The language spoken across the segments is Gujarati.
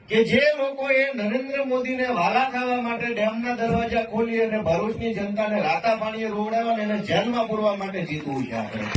કે જે લોકોએ નરેન્દ્ર મોદીને વાલા થવા માટે ડેમના દરવાજા ખોલી અને ભરૂચની જનતાને રાતા પાણીએ રોવડાવવા અને એને જેલમાં પૂરવા માટે જીતવું છે આપણે।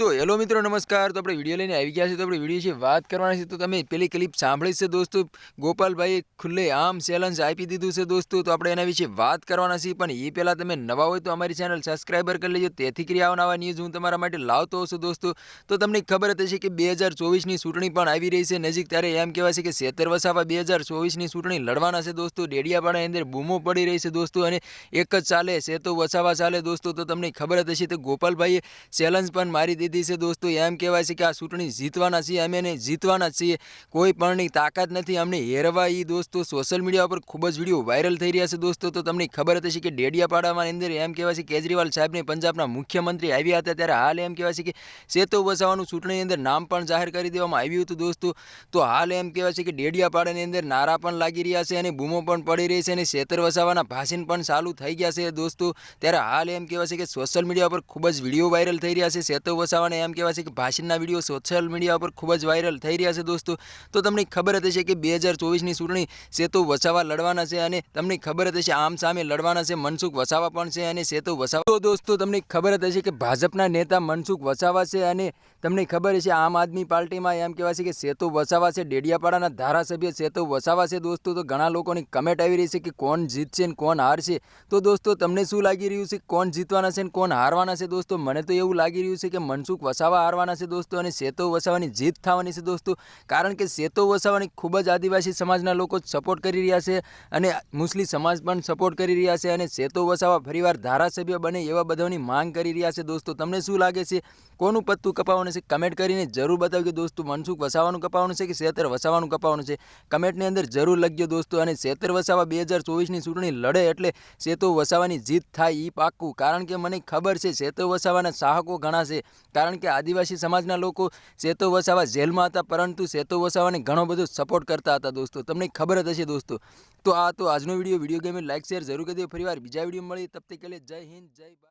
તો હેલો મિત્રો નમસ્કાર। તો આપણે વિડીયો લઈને આવી ગયા છે। તો આપણે વિડીયો વિશે વાત કરવાની છે। તો તમે પેલી ક્લિપ સાંભળી છે દોસ્તો, ગોપાલભાઈએ ખુલ્લે આમ ચેલેન્જ આપી દીધું છે દોસ્તો। તો આપણે એના વિશે વાત કરવાના છીએ, પણ એ પહેલાં તમે નવા હોય તો અમારી ચેનલ સબસ્ક્રાઈબર કરી લેજો, તેથી કરી આવનારા ન્યૂઝ હું તમારા માટે લાવતો હશું દોસ્તો। તો તમને ખબર જ હશે કે 2024ની ચૂંટણી પણ આવી રહી છે નજીક, ત્યારે એમ કહેવાય છે કે સેતર વસાવા 2024ની ચૂંટણી લડવાના છે દોસ્તો। ડેડિયાપાડાની અંદર બૂમો પડી રહી છે દોસ્તો, અને એક જ ચાલે સેતો વસાવા ચાલે દોસ્તો। તો તમને ખબર જ હશે તો ગોપાલભાઈએ ચેલેન્જ પણ મારી દીધી છે દોસ્તો। એમ કહેવાય છે કે આ ચૂંટણી જીતવાના છીએ, અમે એને જીતવાના છીએ, કોઈ પણની તાકાત નથી અમને હેરવા ઈ દોસ્તો। સોશિયલ મીડિયા પર ખૂબ જ વિડીયો વાયરલ થઈ રહ્યા છે દોસ્તો। તો તમને ખબર જ હશે કે ડેડિયાપાડામાં અંદર એમ કહેવાય છે કેજરીવાલ સાહેબને પંજાબના મુખ્યમંત્રી આવ્યા હતા, ત્યારે હાલ એમ કહેવાય છે કે સેતો વસાવાનું ચૂંટણીની અંદર નામ પણ જાહેર કરી દેવામાં આવ્યું હતું દોસ્તો। તો હાલ એમ કહેવાય છે કે ડેડિયાપાડાની અંદર નારા પણ લાગી રહ્યા છે અને બૂમો પણ પડી રહી છે, અને સેતર વસાવાના ભાષણ પણ ચાલુ થઈ ગયા છે દોસ્તો। ત્યારે હાલ એમ કહેવાય છે કે સોશિયલ મીડિયા પર ખૂબ જ વિડીયો વાયરલ થઈ રહ્યા છે સેતો વસાવાને એમ કહેવાય છે કે ભાષણના વિડીયો સોશિયલ મીડિયા પર ખૂબ જ વાયરલ થઈ રહ્યા છે દોસ્તો। તો તમને ખબર જ હશે કે 2024ની ચૂંટણી સેતો વસાવા લડવાના છે, અને તમને ખબર જ હશે આમ સામે લડવાના છે મનસુખ વસાવા પણ છે અને સેતો વસાવા। તો દોસ્તો તમને ખબર જ હશે કે ભાજપના નેતા મનસુખ વસાવા છે, અને તમને ખબર હશે આમ આદમી પાર્ટીમાં એમ કહેવાય છે કે સેતો વસાવા છે, ડેડિયાપાડાના ધારાસભ્ય સેતો વસાવા છે દોસ્તો। તો ઘણા લોકોની કમેન્ટ આવી રહી છે કે કોણ જીતશે ને કોણ હારશે। તો દોસ્તો તમને શું લાગી રહ્યું છે, કોણ જીતવાના છે ને કોણ હારવાના છે દોસ્તો? મને તો એવું લાગી રહ્યું છે કે મનસુખ વસાવા હારવાના છે દોસ્તો, અને સેતો વસાવાની જીત થવાની છે દોસ્તો। કારણ કે સેતો વસાવાની ખૂબ જ આદિવાસી સમાજના લોકો સપોર્ટ કરી રહ્યા છે, અને મુસ્લિમ સમાજ પણ સપોર્ટ કરી રહ્યા છે, અને સેતો વસાવા ફરીવાર ધારાસભ્ય બને એવા બધાની માંગ કરી રહ્યા છે દોસ્તો। તમને શું લાગે છે, કોનું પત્તું કપાવવાનું છે? કમેન્ટ કરીને જરૂર બતાવજો કે દોસ્તો મનસુખ વસાવાનું કપાવવાનું છે કે સેતર વસાવાનું કપાવવાનું છે, કમેન્ટની અંદર જરૂર લખજો દોસ્તો। અને સેતર વસાવા 2024ની ચૂંટણી લડે એટલે સેતો વસાવાની જીત થાય એ પાક્કું, કારણ કે મને ખબર છે સેતો વસાવાના ચાહકો ઘણા છે, કારણ કે આદિવાસી સમાજના લોકો સેતો વસાવા જેલમાં હતા, પરંતુ સેતો વસાવાને ઘણો બધો સપોર્ટ કરતા હતા દોસ્તો, તમને ખબર જ હશે દોસ્તો। તો આ તો આજનો વિડીયો ગમે લાઈક શેર જરૂર કરી દો। ફરીવાર બીજા વિડીયો મળી, તબ તક કે લીએ જય હિન્દ જય ભારત।